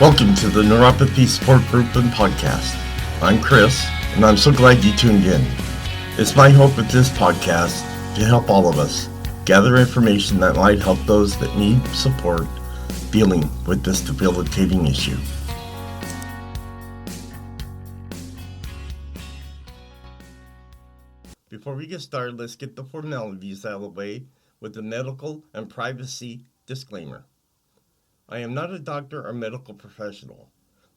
Welcome to the Neuropathy Support Group and Podcast. I'm Chris, and I'm so glad you tuned in. It's my hope with this podcast to help all of us gather information that might help those that need support dealing with this debilitating issue. Before we get started, let's get the formalities out of the way with the medical and privacy disclaimer. I am not a doctor or medical professional.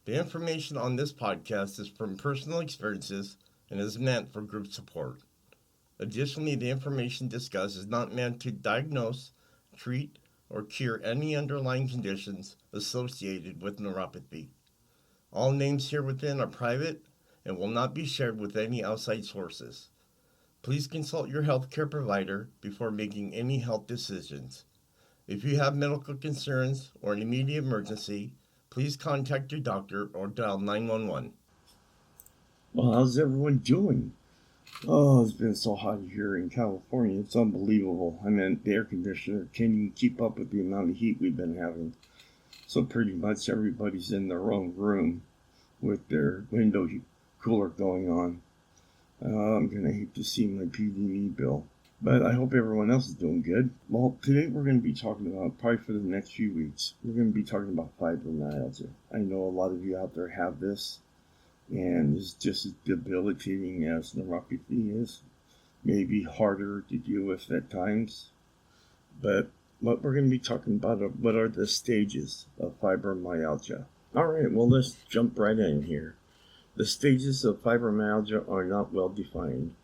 The information on this podcast is from personal experiences and is meant for group support. Additionally, the information discussed is not meant to diagnose, treat, or cure any underlying conditions associated with neuropathy. All names here within are private and will not be shared with any outside sources. Please consult your healthcare provider before making any health decisions. If you have medical concerns or an immediate emergency, please contact your doctor or dial 911. Well, how's everyone doing? Oh, it's been so hot here in California. It's unbelievable. I mean, the air conditioner can't even keep up with the amount of heat we've been having. So pretty much everybody's in their own room with their window cooler going on. I'm going to hate to see my PG&E bill, but I hope everyone else is doing good. Well, today we're going to be talking about, probably for the next few weeks, we're going to be talking about fibromyalgia. I know a lot of you out there have this, and it's just as debilitating as neuropathy is. Maybe harder to deal with at times, but what we're going to be talking about are what are the stages of fibromyalgia. All right, well, let's jump right in here. The stages of fibromyalgia are not well defined,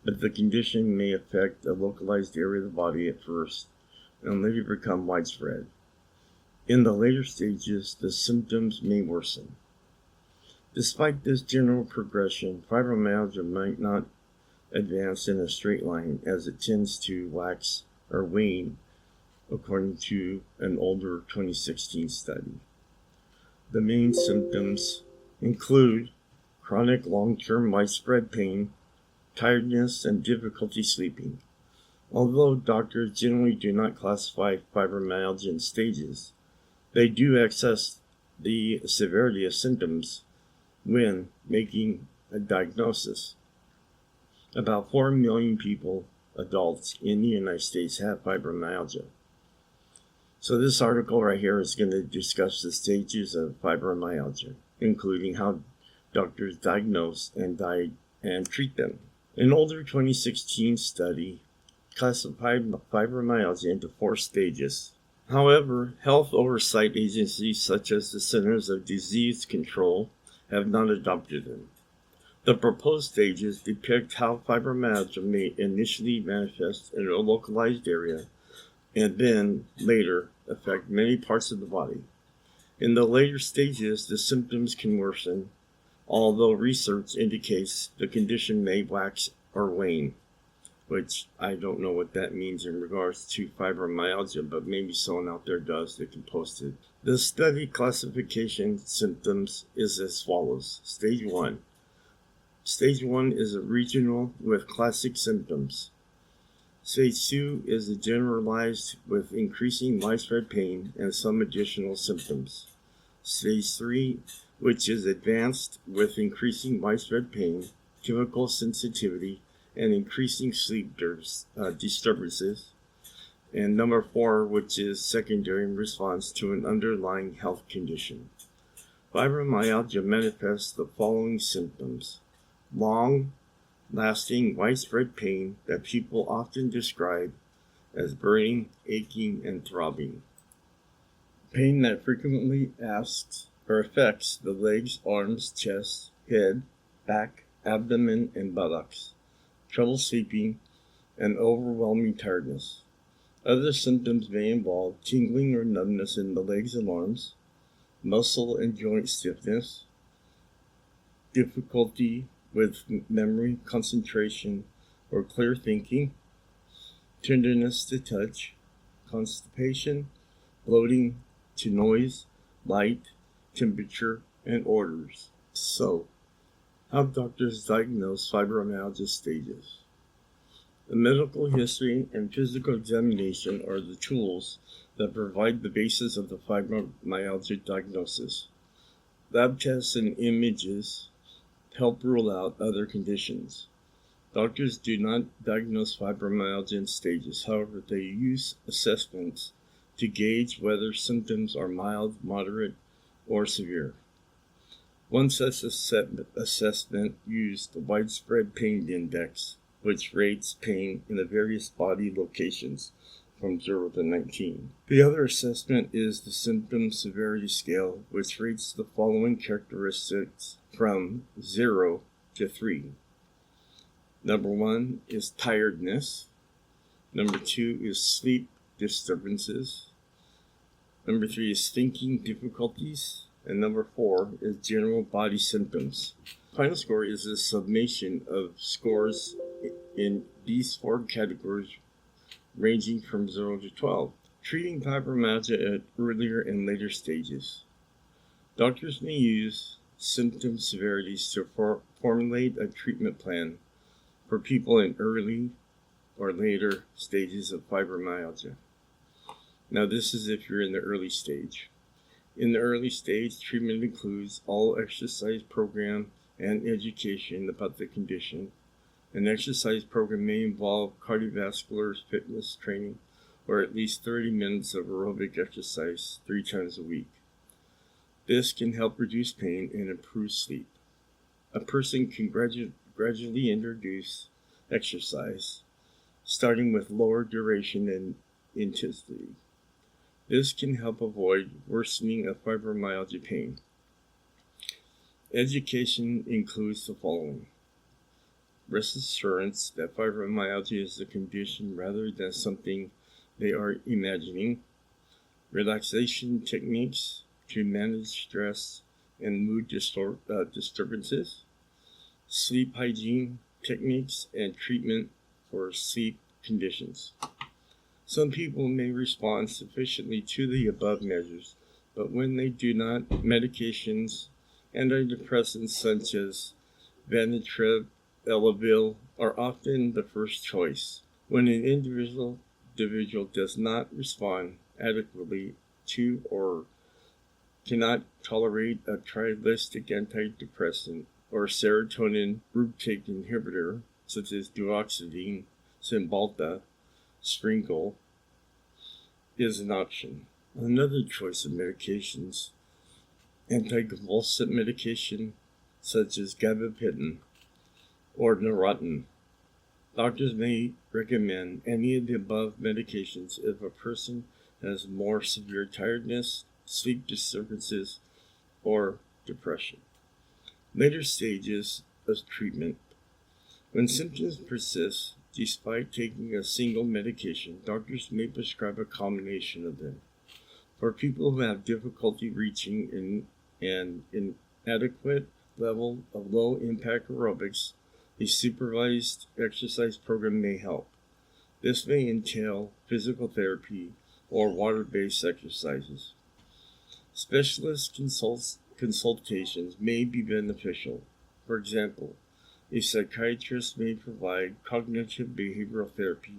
but the condition may affect a localized area of the body at first and later become widespread. In the later stages, the symptoms may worsen. Despite this general progression, fibromyalgia might not advance in a straight line as it tends to wax or wane, according to an older 2016 study. The main symptoms include chronic long-term widespread pain, tiredness, and difficulty sleeping. Although doctors generally do not classify fibromyalgia in stages, they do assess the severity of symptoms when making a diagnosis. About 4 million people, adults in the United States, have fibromyalgia. So this article right here is going to discuss the stages of fibromyalgia, including how doctors diagnose and treat them. An older 2016 study classified fibromyalgia into 4 stages. However, health oversight agencies such as the Centers of Disease Control have not adopted them. The proposed stages depict how fibromyalgia may initially manifest in a localized area and then later affect many parts of the body. In the later stages, the symptoms can worsen, although research indicates the condition may wax or wane, which I don't know what that means in regards to fibromyalgia, but maybe someone out there does that can post it. The study classification symptoms is as follows. Stage 1. Stage 1 is a regional with classic symptoms. Stage 2 is a generalized with increasing widespread pain and some additional symptoms. Stage 3, which is advanced with increasing widespread pain, chemical sensitivity, and increasing sleep disturbances. And number 4, which is secondary in response to an underlying health condition. Fibromyalgia manifests the following symptoms. Long-lasting widespread pain that people often describe as burning, aching, and throbbing. Pain that frequently affects the legs, arms, chest, head, back, abdomen, and buttocks. Trouble sleeping, and overwhelming tiredness. Other symptoms may involve tingling or numbness in the legs and arms, muscle and joint stiffness, difficulty with memory, concentration, or clear thinking, tenderness to touch, constipation, bloating to noise, light, temperature, and odors. So, how doctors diagnose fibromyalgia stages. The medical history and physical examination are the tools that provide the basis of the fibromyalgia diagnosis. Lab tests and images help rule out other conditions. Doctors do not diagnose fibromyalgia in stages. However, they use assessments to gauge whether symptoms are mild, moderate, or severe. One such assessment used the Widespread Pain Index, which rates pain in the various body locations from 0 to 19. The other assessment is the Symptom Severity Scale, which rates the following characteristics from 0 to 3. Number 1 is tiredness. Number 2 is sleep disturbances. Number 3 is thinking difficulties. And number 4 is general body symptoms. Final score is a summation of scores in these 4 categories ranging from 0 to 12. Treating fibromyalgia at earlier and later stages. Doctors may use symptom severities to formulate a treatment plan for people in early or later stages of fibromyalgia. Now, this is if you're in the early stage. In the early stage, treatment includes all exercise program and education about the condition. An exercise program may involve cardiovascular fitness training or at least 30 minutes of aerobic exercise 3 times a week. This can help reduce pain and improve sleep. A person can gradually introduce exercise, starting with lower duration and intensity. This can help avoid worsening of fibromyalgia pain. Education includes the following: reassurance that fibromyalgia is a condition rather than something they are imagining, relaxation techniques to manage stress and mood disturbances, sleep hygiene techniques, and treatment for sleep conditions. Some people may respond sufficiently to the above measures, but when they do not, medications, antidepressants such as Vanatrib, Elavil are often the first choice. When an individual does not respond adequately to or cannot tolerate a trilistic antidepressant or serotonin reuptake inhibitor such as duoxetine, Cymbalta, Springol is an option. Another choice of medications, anticonvulsant medication such as gabapentin or Neurontin. Doctors may recommend any of the above medications if a person has more severe tiredness, sleep disturbances, or depression. Later stages of treatment. When symptoms persist, despite taking a single medication, doctors may prescribe a combination of them. For people who have difficulty reaching an inadequate level of low-impact aerobics, a supervised exercise program may help. This may entail physical therapy or water-based exercises. Specialist consultations may be beneficial. For example, a psychiatrist may provide cognitive behavioral therapy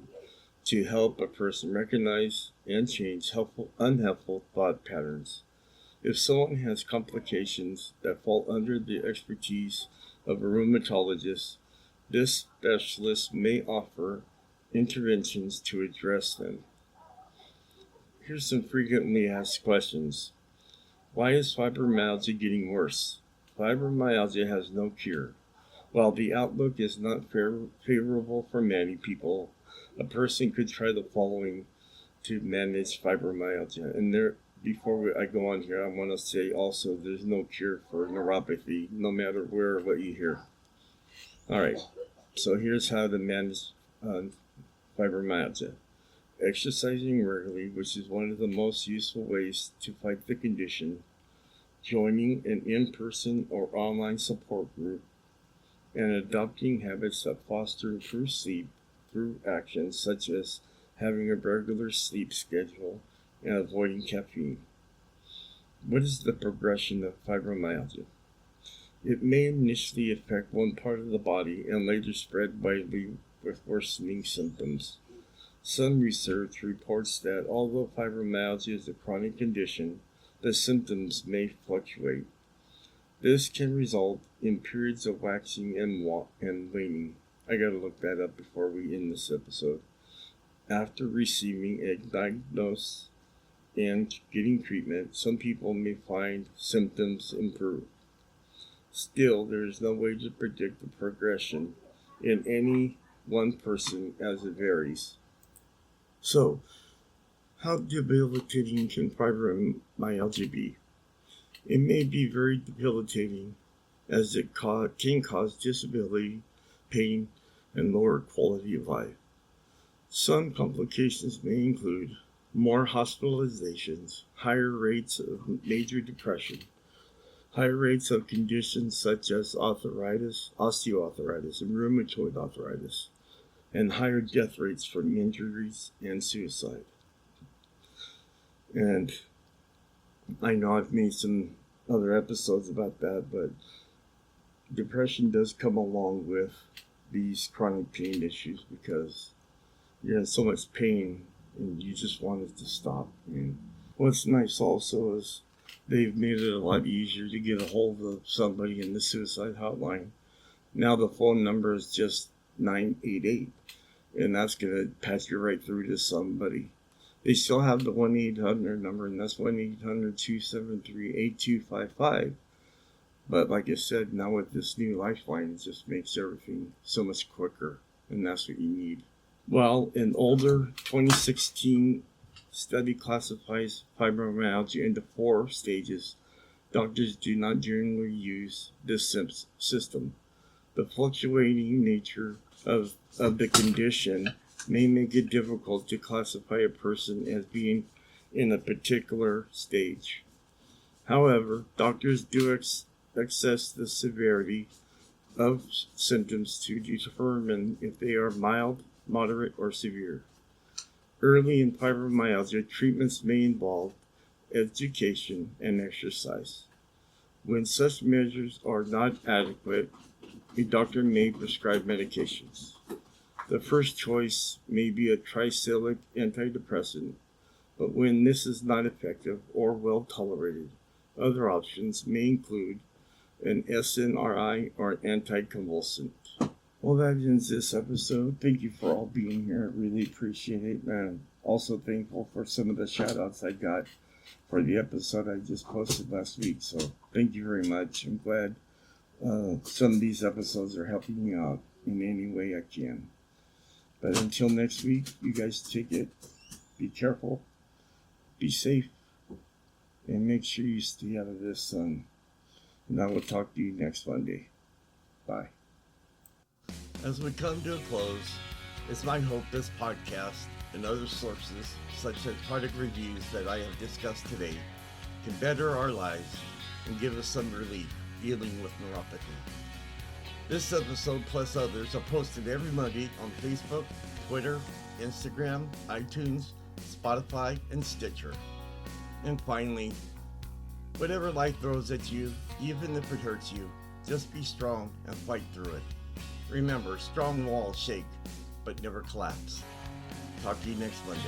to help a person recognize and change unhelpful thought patterns. If someone has complications that fall under the expertise of a rheumatologist, this specialist may offer interventions to address them. Here's some frequently asked questions. Why is fibromyalgia getting worse? Fibromyalgia has no cure. While the outlook is not favorable for many people, a person could try the following to manage fibromyalgia. And before I go on here, I want to say also there's no cure for neuropathy, no matter where or what you hear. All right, so here's how to manage fibromyalgia. Exercising regularly, which is one of the most useful ways to fight the condition, joining an in-person or online support group, and adopting habits that foster improved sleep through actions such as having a regular sleep schedule and avoiding caffeine. What is the progression of fibromyalgia? It may initially affect one part of the body and later spread widely with worsening symptoms. Some research reports that although fibromyalgia is a chronic condition, the symptoms may fluctuate. This can result in periods of waxing and waning. I gotta look that up before we end this episode. After receiving a diagnosis and getting treatment, some people may find symptoms improve. Still, there is no way to predict the progression in any one person as it varies. So, how debilitating can fibromyalgia be? It may be very debilitating as it can cause disability, pain, and lower quality of life. Some complications may include more hospitalizations, higher rates of major depression, higher rates of conditions such as arthritis, osteoarthritis, and rheumatoid arthritis, and higher death rates from injuries and suicide. And I know I've made some other episodes about that, but depression does come along with these chronic pain issues because you're in so much pain and you just want it to stop. And what's nice also is they've made it a lot easier to get a hold of somebody in the suicide hotline. Now the phone number is just 988, and that's going to patch you right through to somebody. They still have the 1-800 number, and that's 1-800-273-8255. But like I said, now with this new lifeline, it just makes everything so much quicker, and that's what you need. Well, an older 2016 study classifies fibromyalgia into 4 stages. Doctors do not generally use this system. The fluctuating nature of the condition may make it difficult to classify a person as being in a particular stage. However, doctors do assess the severity of symptoms to determine if they are mild, moderate, or severe. Early in fibromyalgia, treatments may involve education and exercise. When such measures are not adequate, a doctor may prescribe medications. The first choice may be a tricyclic antidepressant, but when this is not effective or well tolerated, other options may include an SNRI or anticonvulsant. Well, that ends this episode. Thank you for all being here. I really appreciate it. And I'm also thankful for some of the shout outs I got for the episode I just posted last week. So thank you very much. I'm glad some of these episodes are helping you out in any way I can. But until next week, you guys take it. Be careful. Be safe. And make sure you stay out of this sun. And I will talk to you next Monday. Bye. As we come to a close, it's my hope this podcast and other sources, such as product reviews that I have discussed today, can better our lives and give us some relief dealing with neuropathy. This episode plus others are posted every Monday on Facebook, Twitter, Instagram, iTunes, Spotify, and Stitcher. And finally, whatever life throws at you, even if it hurts you, just be strong and fight through it. Remember, strong walls shake, but never collapse. Talk to you next Monday.